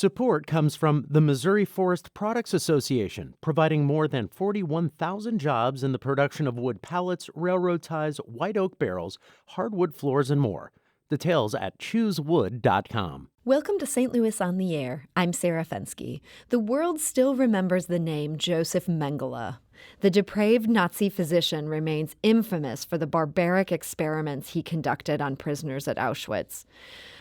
Support comes from the Missouri Forest Products Association, providing more than 41,000 jobs in the production of wood pallets, railroad ties, white oak barrels, hardwood floors, and more. Details at choosewood.com. Welcome to St. Louis on the Air. I'm Sarah Fenske. The world still remembers the name Josef Mengele. The depraved Nazi physician remains infamous for the barbaric experiments he conducted on prisoners at Auschwitz.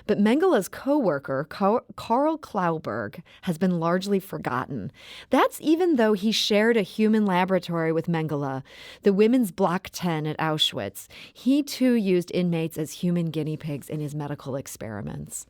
But Mengele's co-worker, Carl Clauberg, has been largely forgotten. That's even though he shared a human laboratory with Mengele, the women's Block 10 at Auschwitz. He too used inmates as human guinea pigs in his medical experiments.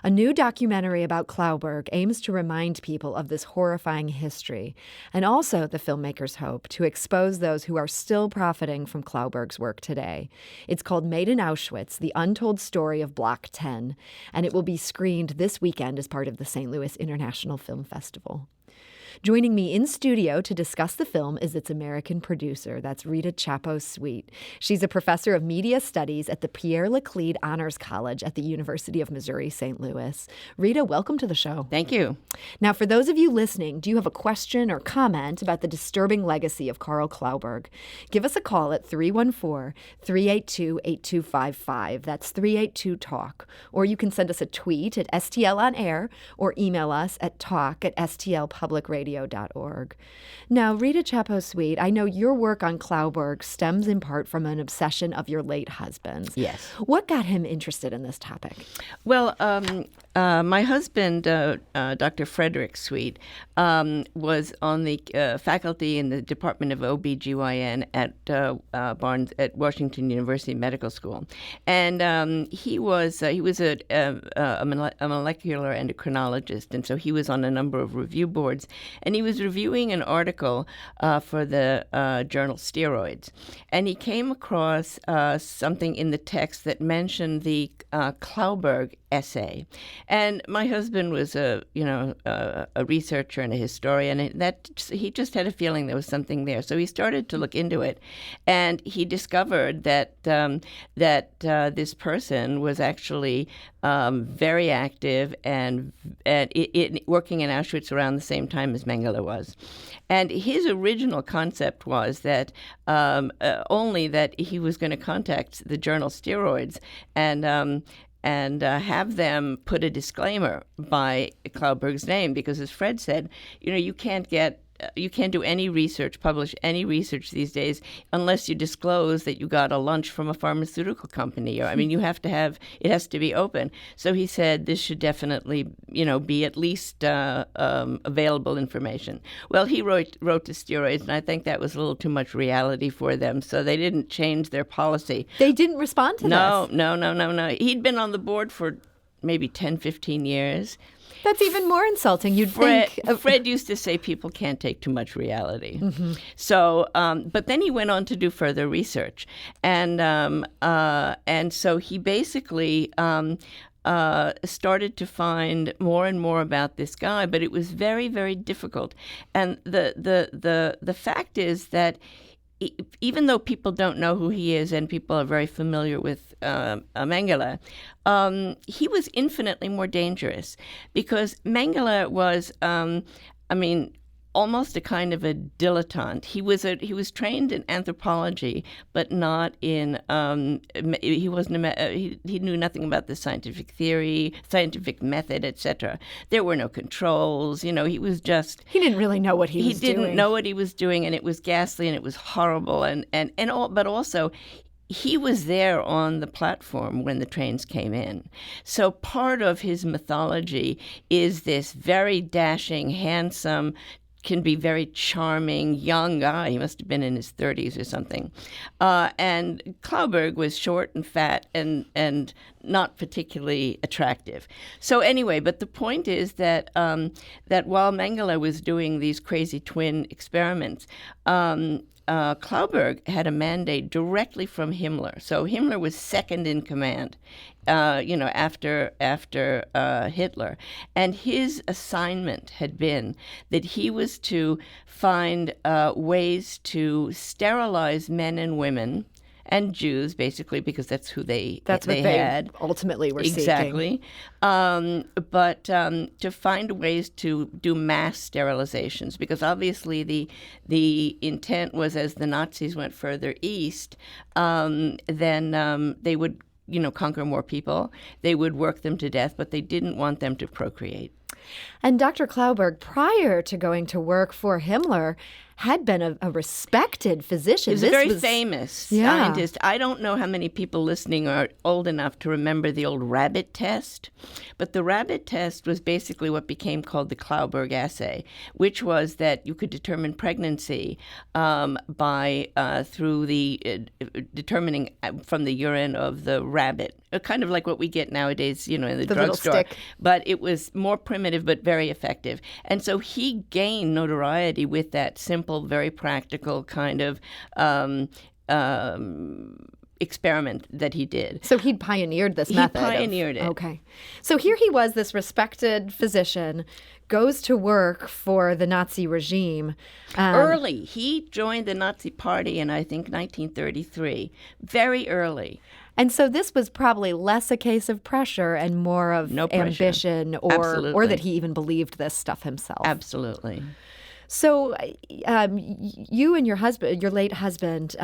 A new documentary about Clauberg aims to remind people of this horrifying history, and also, the filmmakers hope, to expose those who are still profiting from Clauberg's work today. It's called Made in Auschwitz, The Untold Story of Block 10, and it will be screened this weekend as part of the St. Louis International Film Festival. Joining me in studio to discuss the film is its American producer. That's Rita Csapo-Sweet. She's a professor of media studies at the Pierre Laclede Honors College at the University of Missouri, St. Louis. Rita, welcome to the show. Thank you. Now, for those of you listening, do you have a question or comment about the disturbing legacy of Carl Clauberg? Give us a call at 314-382-8255. That's 382-TALK. Or you can send us a tweet at STL on Air or email us at talk@stlpublicradio.org. Now, Rita Csapo-Sweet, I know your work on Clauberg stems in part from an obsession of your late husband's. Yes. What got him interested in this topic? Well, my husband, Dr. Frederick Sweet, was on the faculty in the Department of OB/GYN at Washington University Medical School, and he was a molecular endocrinologist, and so he was on a number of review boards, and he was reviewing an article for the journal Steroids, and he came across something in the text that mentioned the Clauberg essay. And my husband was a researcher and a historian, and that he just had a feeling there was something there. So he started to look into it, and he discovered that this person was actually very active and working in Auschwitz around the same time as Mengele was. And his original concept was that only that he was going to contact the journal Steroids and have them put a disclaimer by Clauberg's name, because, as Fred said, you can't do any research, publish any research these days unless you disclose that you got a lunch from a pharmaceutical company. Or, it has to be open. So he said this should definitely, be at least available information. Well, he wrote to Steroids, and I think that was a little too much reality for them, so they didn't change their policy. They didn't respond to this? No. He'd been on the board for maybe 10, 15 years. That's even more insulting. Fred used to say people can't take too much reality. Mm-hmm. So, but then he went on to do further research, and so he basically started to find more and more about this guy. But it was very, very difficult. And the fact is that even though people don't know who he is and people are very familiar with Mengele, he was infinitely more dangerous, because Mengele was, almost a kind of a dilettante. He was trained in anthropology, but not in. He knew nothing about the scientific theory, scientific method, etc. There were no controls. He was just. He didn't really know what he was doing. He didn't know what he was doing, and it was ghastly and it was horrible, and all. But also, he was there on the platform when the trains came in. So part of his mythology is this very dashing, handsome, can be very charming young guy. He must have been in his 30s or something. And Clauberg was short and fat and not particularly attractive. So anyway, but the point is that while Mengele was doing these crazy twin experiments, Clauberg had a mandate directly from Himmler. So Himmler was second in command, after Hitler. And his assignment had been that he was to find ways to sterilize men and women and Jews, basically, because that's who they That's what had. ultimately were seeking. Exactly. But to find ways to do mass sterilizations, because obviously the intent was, as the Nazis went further east, then they would conquer more people. They would work them to death, but they didn't want them to procreate. And Dr. Clauberg, prior to going to work for Himmler, had been a respected physician. He was a very famous scientist. I don't know how many people listening are old enough to remember the old rabbit test, but the rabbit test was basically what became called the Clauberg assay, which was that you could determine pregnancy by through the determining from the urine of the rabbit, kind of like what we get nowadays, in the drugstore. But it was more primitive but very effective. And so he gained notoriety with that simple, very practical kind of experiment that he did. So he'd pioneered this method. He pioneered it. Okay. So here he was, this respected physician, goes to work for the Nazi regime. Early. He joined the Nazi Party in, I think, 1933. Very early. And so this was probably less a case of pressure and more of ambition, or that he even believed this stuff himself. Absolutely. So you and your husband, your late husband,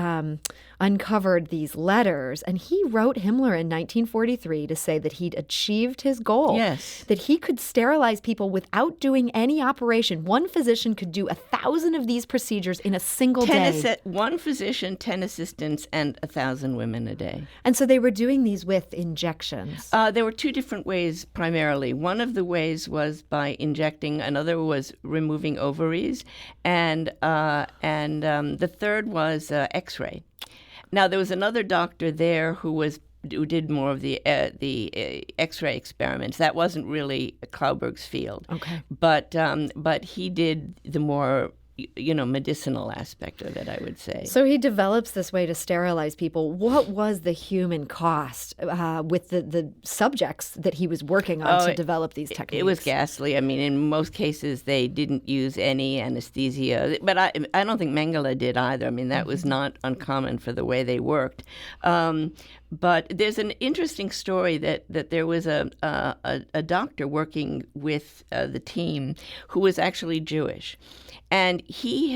uncovered these letters, and he wrote Himmler in 1943 to say that he'd achieved his goal. Yes. That he could sterilize people without doing any operation. One physician could do 1,000 of these procedures in a single day. One physician, 10 assistants, and 1,000 women a day. And so they were doing these with injections. There were two different ways primarily. One of the ways was by injecting, another was removing ovaries, and the third was X-ray. Now, there was another doctor there who did more of the X-ray experiments. That wasn't really Clauberg's field. Okay. But he did the more medicinal aspect of it, I would say. So he develops this way to sterilize people. What was the human cost with the subjects that he was working on to develop these techniques? It was ghastly. I mean, in most cases, they didn't use any anesthesia. But I don't think Mengele did either. I mean, that was not uncommon for the way they worked. But there's an interesting story that there was a doctor working with the team who was actually Jewish. And he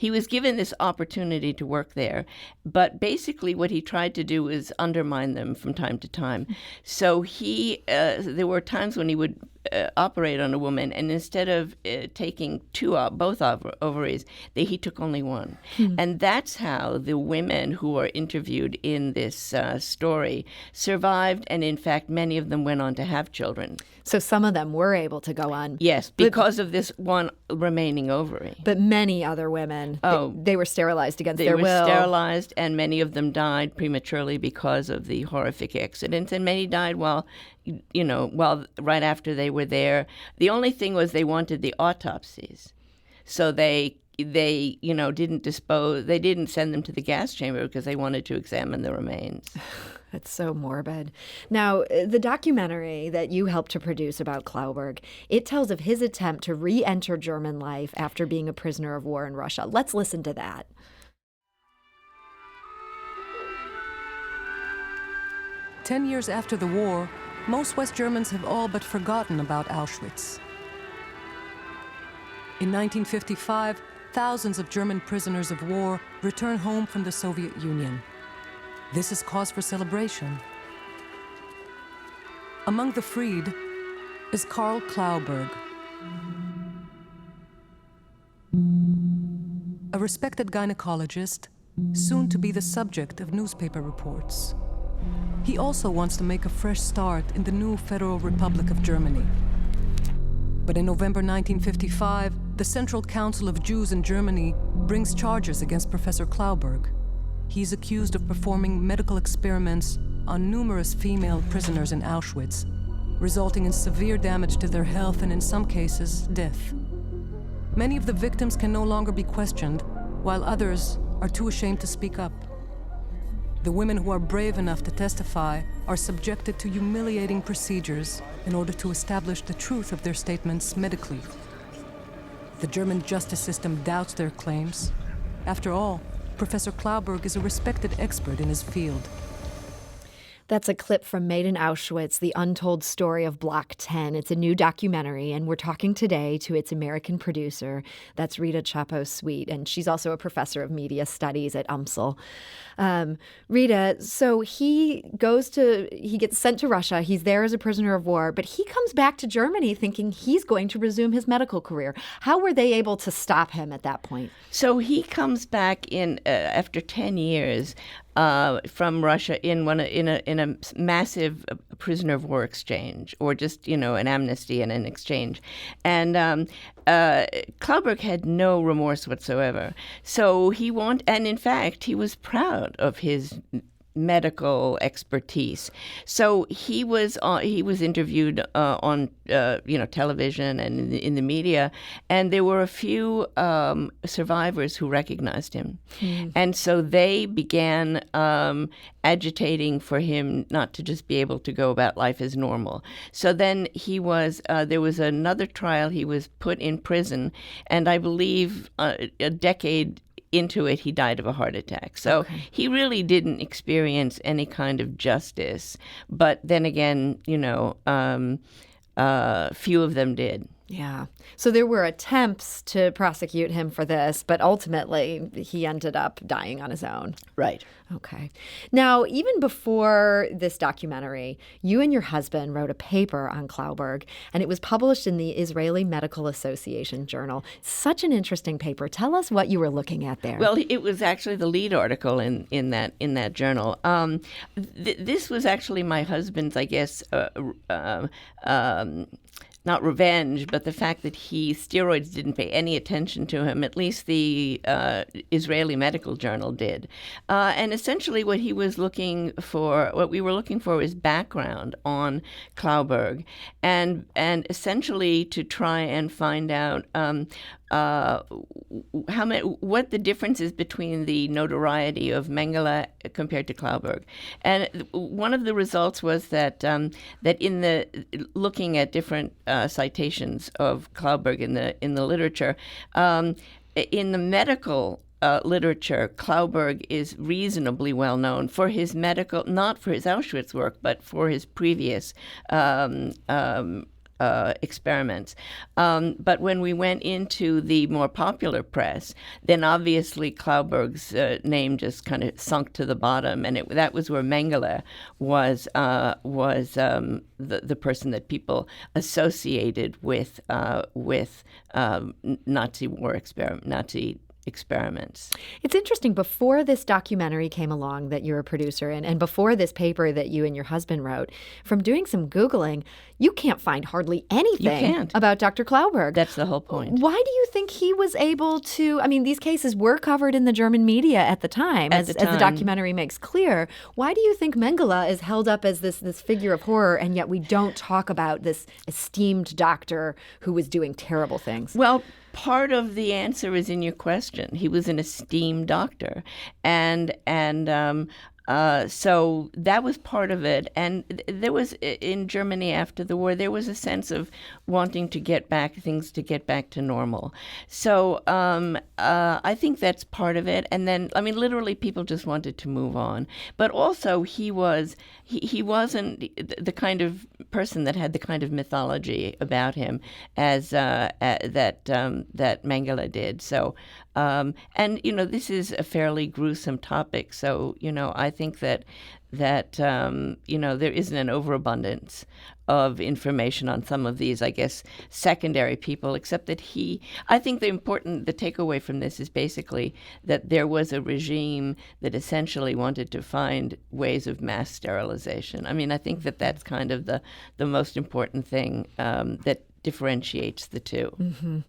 was given this opportunity to work there, but basically what he tried to do was undermine them from time to time. So there were times when he would operate on a woman, and instead of taking both ovaries, he took only one. And that's how the women who were interviewed in this story survived, and in fact, many of them went on to have children. So some of them were able to go on. Yes, because of this one remaining ovary. But many other women, they were sterilized against their will. They were sterilized, and many of them died prematurely because of the horrific accidents, and many died while right after they were there. The only thing was they wanted the autopsies. So they didn't send them to the gas chamber because they wanted to examine the remains. That's so morbid. Now, the documentary that you helped to produce about Clauberg, it tells of his attempt to re-enter German life after being a prisoner of war in Russia. Let's listen to that. "10 years after the war, most West Germans have all but forgotten about Auschwitz. In 1955, thousands of German prisoners of war returned home from the Soviet Union. This is cause for celebration. Among the freed is Carl Clauberg, a respected gynecologist, soon to be the subject of newspaper reports. He also wants to make a fresh start in the new Federal Republic of Germany. But in November 1955, the Central Council of Jews in Germany brings charges against Professor Clauberg. He's accused of performing medical experiments on numerous female prisoners in Auschwitz, resulting in severe damage to their health and, in some cases, death. Many of the victims can no longer be questioned, while others are too ashamed to speak up. The women who are brave enough to testify are subjected to humiliating procedures in order to establish the truth of their statements medically. The German justice system doubts their claims. After all, Professor Clauberg is a respected expert in his field. That's a clip from Made in Auschwitz, The Untold Story of Block 10. It's a new documentary, and we're talking today to its American producer. That's Rita Csapo-Sweet, and she's also a professor of media studies at UMSL. Rita, so he gets sent to Russia. He's there as a prisoner of war, but he comes back to Germany thinking he's going to resume his medical career. How were they able to stop him at that point? So he comes back in after 10 years from Russia in a massive prisoner of war exchange, or just an amnesty and an exchange, and Clauberg had no remorse whatsoever. So and in fact he was proud of his medical expertise. So he was interviewed on television and in the media, and there were a few survivors who recognized him, and so they began agitating for him not to just be able to go about life as normal. So then there was another trial. He was put in prison, and I believe a decade into it, he died of a heart attack. So he really didn't experience any kind of justice. But then again, few of them did. Yeah. So there were attempts to prosecute him for this, but ultimately he ended up dying on his own. Right. Okay. Now, even before this documentary, you and your husband wrote a paper on Clauberg, and it was published in the Israeli Medical Association journal. Such an interesting paper. Tell us what you were looking at there. Well, it was actually the lead article in that journal. This was actually my husband's, I guess, not revenge, but the fact that steroids didn't pay any attention to him. At least the Israeli Medical Journal did. And essentially what we were looking for was background on Clauberg, and essentially to try and find out what the difference is between the notoriety of Mengele compared to Clauberg. And one of the results was that that in looking at different citations of Clauberg in the literature, in the medical literature, Clauberg is reasonably well known for his medical, not for his Auschwitz work, but for his previous experiments. But when we went into the more popular press, then obviously Clauberg's name just kind of sunk to the bottom, and that was where Mengele was the person that people associated with Nazi war experiments. It's interesting, before this documentary came along that you're a producer in, and before this paper that you and your husband wrote, from doing some Googling, you can't find hardly anything about Dr. Clauberg. That's the whole point. Why do you think he was able to, these cases were covered in the German media at the time, as the documentary makes clear. Why do you think Mengele is held up as this figure of horror, and yet we don't talk about this esteemed doctor who was doing terrible things? Well, part of the answer is in your question. He was an esteemed doctor, and so that was part of it. And there was, in Germany after the war, there was a sense of wanting to get back to normal. So I think that's part of it. And then, literally people just wanted to move on. But also he wasn't the kind of person that had the kind of mythology about him as that Mengele did. So, this is a fairly gruesome topic. So, I think that there isn't an overabundance of information on some of these, I guess, secondary people, except that I think the takeaway from this is basically that there was a regime that essentially wanted to find ways of mass sterilization. I think that that's kind of the most important thing that differentiates the two. Mm-hmm.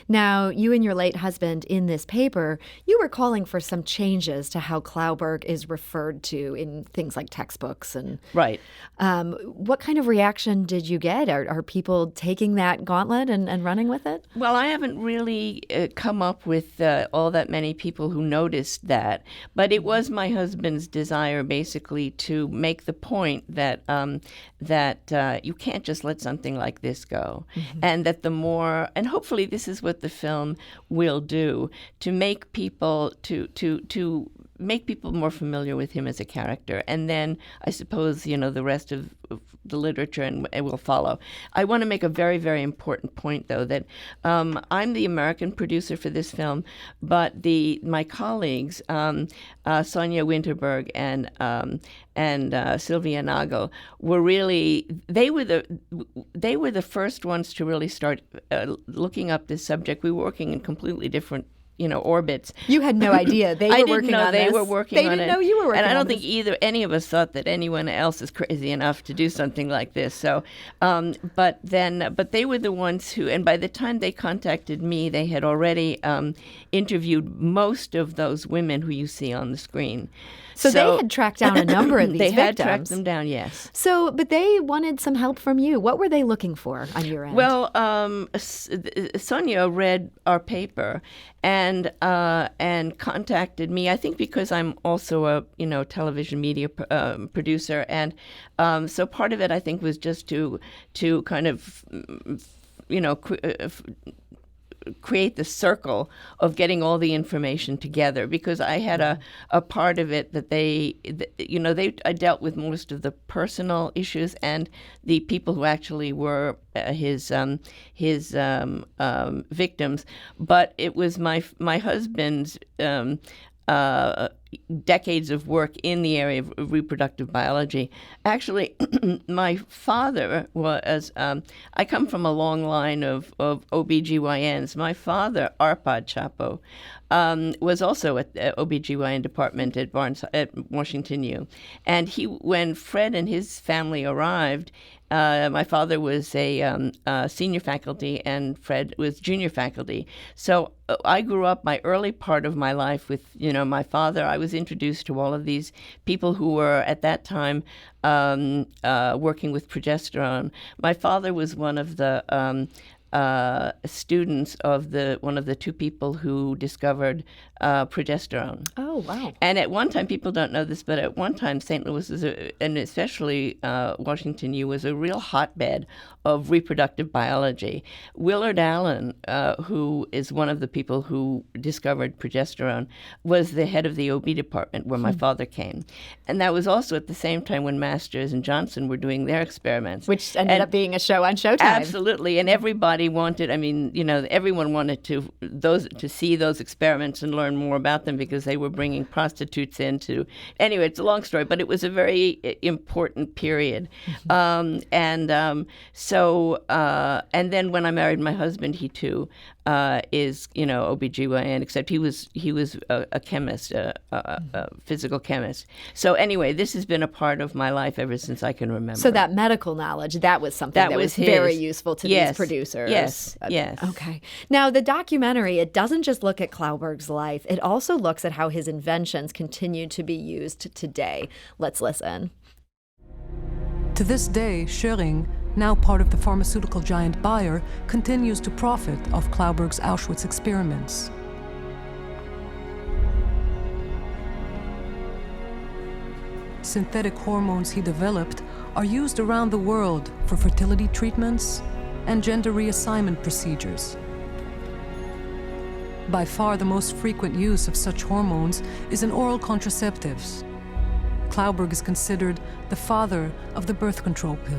Now, you and your late husband in this paper, you were calling for some changes to how Clauberg is referred to in things like textbooks. And right. What kind of reaction did you get? Are people taking that gauntlet and running with it? Well, I haven't really come up with all that many people who noticed that, but it was my husband's desire basically to make the point that you can't just let something like this go. and that the more, and hopefully this is what the film will do, to make people to make people more familiar with him as a character. And then I suppose, the rest of the literature and it will follow. I want to make a very, very important point, though, that I'm the American producer for this film, but my colleagues, Sonya Winterberg and Sylvia Nagel, were really, they were the first ones to really start looking up this subject. We were working in completely different orbits. You had no idea they were working on this. I didn't know they were working on it. They didn't know you were working on it. And I don't think any of us thought that anyone else is crazy enough to do something like this. So, but they were the ones who, and by the time they contacted me, they had already interviewed most of those women who you see on the screen. So they had tracked down a number of these they victims. They had tracked them down, yes. So, but they wanted some help from you. What were they looking for on your end? Well, Sonya read our paper and contacted me. I think because I'm also a television media producer, and so part of it I think was just to kind of create the circle of getting all the information together, because I had a part of it that I dealt with most of the personal issues and the people who actually were his victims, but it was my husband's decades of work in the area of reproductive biology. Actually, my father was, I come from a long line of OBGYNs. My father, Arpad Csapo, was also at the OBGYN department at Washington U. And when Fred and his family arrived, my father was a senior faculty and Fred was junior faculty. So I grew up my early part of my life with, my father. I was introduced to all of these people who were at that time working with progesterone. My father was one of the students of one of the two people who discovered progesterone. Oh, wow. And at one time, people don't know this, but at one time, St. Louis and especially Washington U, was a real hotbed of reproductive biology. Willard Allen, who is one of the people who discovered progesterone, was the head of the OB department where my father came. And that was also at the same time when Masters and Johnson were doing their experiments. Which ended up being a show on Showtime. Absolutely. And everybody wanted, everyone wanted to see those experiments and learn more about them because they were bringing prostitutes into. Anyway, it's a long story, but it was a very important period. And then when I married my husband, he too is OBGYN, except he was a chemist, a physical chemist. So anyway, this has been a part of my life ever since I can remember. So that medical knowledge, that was something that was very useful to these producers. Yes. Okay. Now, the documentary, it doesn't just look at Clauberg's life. It also looks at how his inventions continue to be used today. Let's listen. To this day, Schering, now part of the pharmaceutical giant Bayer, continues to profit off Clauberg's Auschwitz experiments. Synthetic hormones he developed are used around the world for fertility treatments and gender reassignment procedures. By far the most frequent use of such hormones is in oral contraceptives. Clauberg is considered the father of the birth control pill.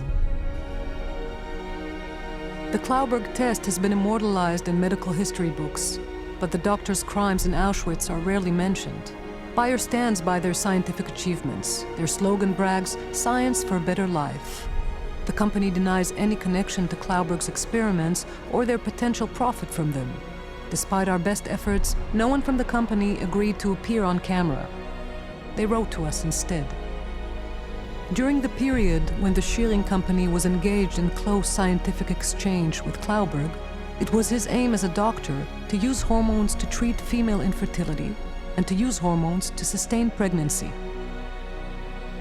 The Clauberg test has been immortalized in medical history books, but the doctor's crimes in Auschwitz are rarely mentioned. Bayer stands by their scientific achievements. Their slogan brags, "Science for a better life." The company denies any connection to Clauberg's experiments or their potential profit from them. Despite our best efforts, no one from the company agreed to appear on camera. They wrote to us instead. During the period when the Schering Company was engaged in close scientific exchange with Clauberg, it was his aim as a doctor to use hormones to treat female infertility and to use hormones to sustain pregnancy.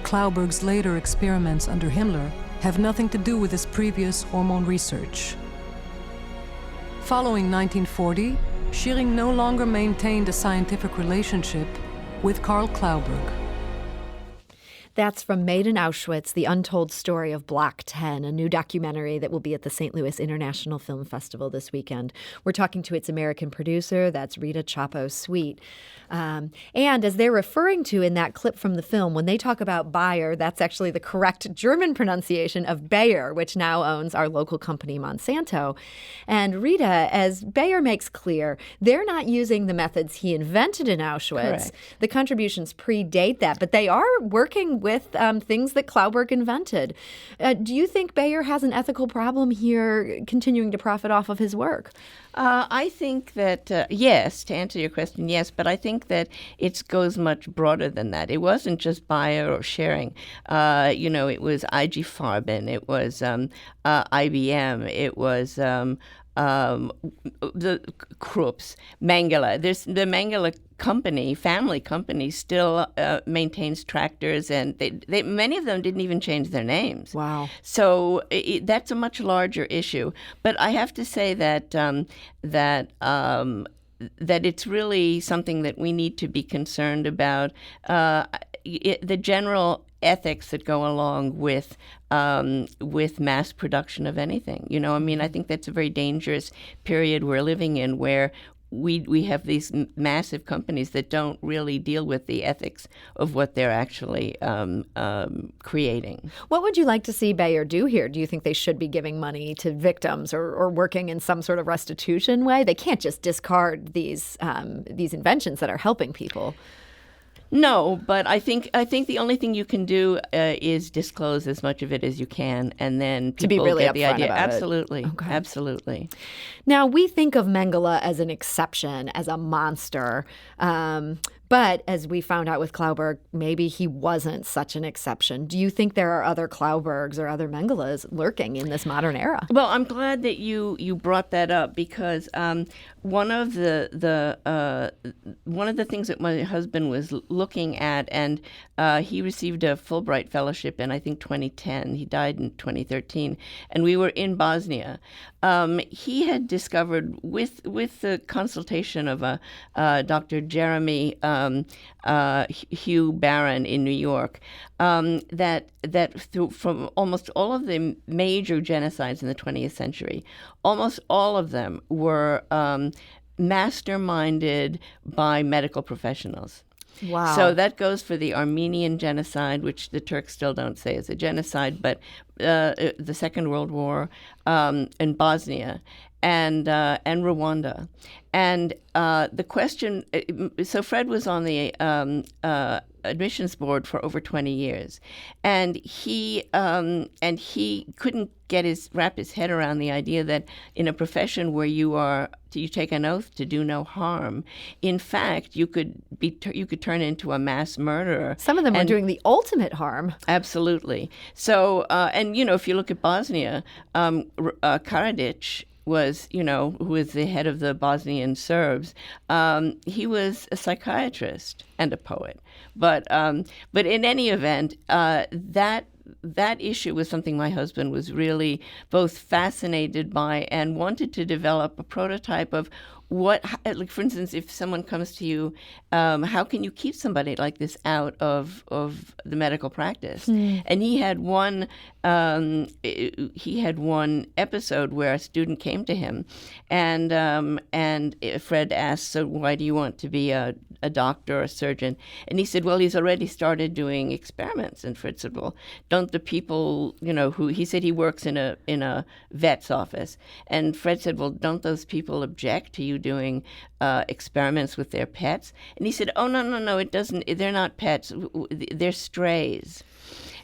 Clauberg's later experiments under Himmler have nothing to do with his previous hormone research. Following 1940, Schering no longer maintained a scientific relationship with Carl Clauberg. That's from Made in Auschwitz, The Untold Story of Block 10, a new documentary that will be at the St. Louis International Film Festival this weekend. We're talking to its American producer, that's Rita Csapo-Sweet. And as they're referring to in that clip from the film, when they talk about Bayer, that's actually the correct German pronunciation of Bayer, which now owns our local company Monsanto. And Rita, as Bayer makes clear, they're not using the methods he invented in Auschwitz. Correct. The contributions predate that, but they are working with things that Clauberg invented. Do you think Bayer has an ethical problem here, continuing to profit off of his work? I think that, yes, to answer your question, yes, but I think that it goes much broader than that. It wasn't just Bayer or sharing. It was IG Farben, it was IBM, it was the Krupps, Mengele. The Mengele family company, still maintains tractors, and they many of them didn't even change their names. Wow! So that's a much larger issue. But I have to say that it's really something that we need to be concerned about. The general ethics that go along with mass production of anything. I think that's a very dangerous period we're living in, where we have these massive companies that don't really deal with the ethics of what they're actually creating. What would you like to see Bayer do here? Do you think they should be giving money to victims or working in some sort of restitution way? They can't just discard these inventions that are helping people. No, but I think the only thing you can do is disclose as much of it as you can, and then people to be really get the idea. About Absolutely, it. Okay. Absolutely. Now, we think of Mengele as an exception, as a monster. But as we found out with Clauberg, maybe he wasn't such an exception. Do you think there are other Claubergs or other Mengeles lurking in this modern era? Well, I'm glad that you brought that up, because one of the things that my husband was looking at, and he received a Fulbright fellowship in, I think, 2010. He died in 2013, and we were in Bosnia. He had discovered, with the consultation of Dr. Jeremy Hugh Barron in New York, that from almost all of the major genocides in the 20th century, almost all of them were masterminded by medical professionals. Wow. So that goes for the Armenian genocide, which the Turks still don't say is a genocide, but the Second World War, in Bosnia, and Rwanda. And the question, so Fred was on the admissions board for over 20 years, and he couldn't wrap his head around the idea that in a profession where you take an oath to do no harm, in fact you could turn into a mass murderer. Some of them are doing the ultimate harm. Absolutely. So if you look at Bosnia, Karadzic was, who is the head of the Bosnian Serbs, he was a psychiatrist and a poet. But in any event, that issue was something my husband was really both fascinated by and wanted to develop a prototype of what, like, for instance, if someone comes to you, how can you keep somebody like this out of the medical practice? And he had one episode where a student came to him, and Fred asked, "So why do you want to be a doctor or a surgeon?" And he said, "Well, he's already started doing experiments." And Fred said, "Well, don't the people, who," he said he works in a vet's office, and Fred said, "Well, don't those people object to you doing experiments with their pets?" And he said, "Oh, no, it doesn't. They're not pets. They're strays."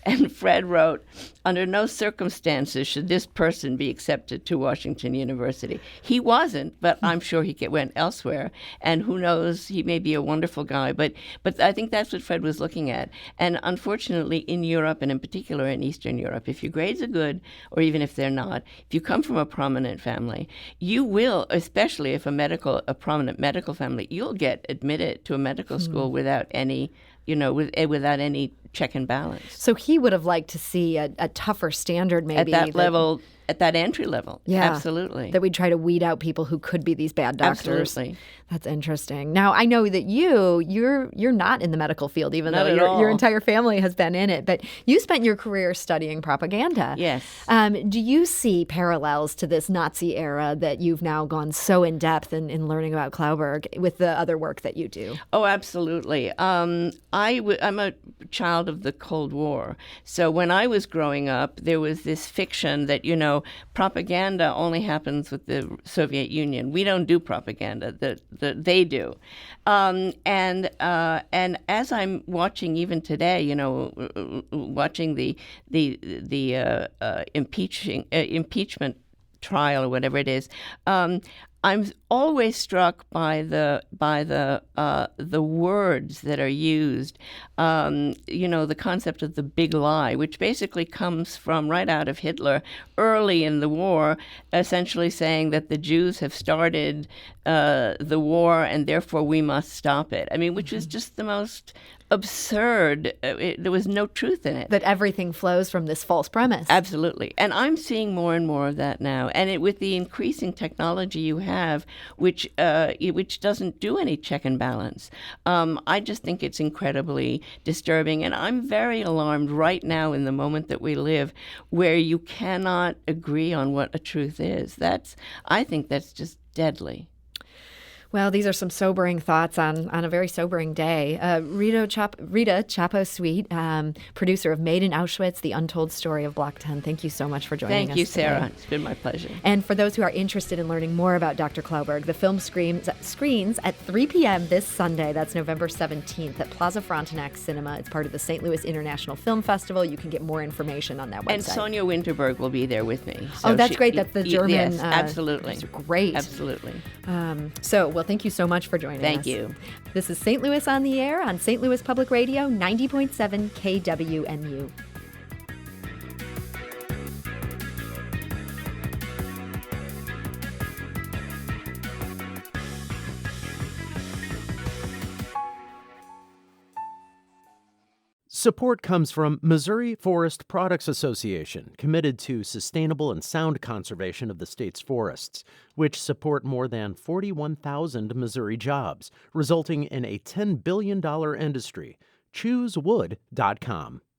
And Fred wrote, "Under no circumstances should this person be accepted to Washington University." He wasn't, but I'm sure he went elsewhere. And who knows, he may be a wonderful guy. But I think that's what Fred was looking at. And unfortunately, in Europe, and in particular in Eastern Europe, if your grades are good, or even if they're not, if you come from a prominent family, you will, especially if a prominent medical family, you'll get admitted to a medical school without any without any check and balance. So he would have liked to see a tougher standard, maybe at that level, at that entry level. Yeah, absolutely. That we'd try to weed out people who could be these bad doctors. Absolutely. That's interesting. Now, I know that you're not in the medical field, even Not though at all. your entire family has been in it. But you spent your career studying propaganda. Yes. Do you see parallels to this Nazi era that you've now gone so in depth in learning about Clauberg with the other work that you do? Oh, absolutely. I'm a child of the Cold War. So when I was growing up, there was this fiction that, propaganda only happens with the Soviet Union. We don't do propaganda. They do. And as I'm watching even today, watching the impeachment trial or whatever it is, I'm always struck by the words that are used. The concept of the big lie, which basically comes from right out of Hitler early in the war, essentially saying that the Jews have started the war and therefore we must stop it. I mean, which is just the most absurd. There was no truth in it. That everything flows from this false premise. Absolutely. And I'm seeing more and more of that now. And with the increasing technology you have, which doesn't do any check and balance, I just think it's incredibly disturbing. And I'm very alarmed right now in the moment that we live, where you cannot agree on what a truth is. I think that's just deadly. Well, these are some sobering thoughts on a very sobering day. Rita Csapo-Sweet, producer of Made in Auschwitz, The Untold Story of Block 10. Thank you so much for joining us. Thank you, Sarah. Today. It's been my pleasure. And for those who are interested in learning more about Dr. Clauberg, the film screens at 3 p.m. this Sunday. That's November 17th at Plaza Frontenac Cinema. It's part of the St. Louis International Film Festival. You can get more information on that website. And Sonya Winterberg will be there with me. So that's great. That's the German. Yes, absolutely. Great. Absolutely. Well, thank you so much for joining us. Thank you. This is St. Louis on the Air on St. Louis Public Radio, 90.7 KWMU. Support comes from Missouri Forest Products Association, committed to sustainable and sound conservation of the state's forests, which support more than 41,000 Missouri jobs, resulting in a $10 billion industry. ChooseWood.com.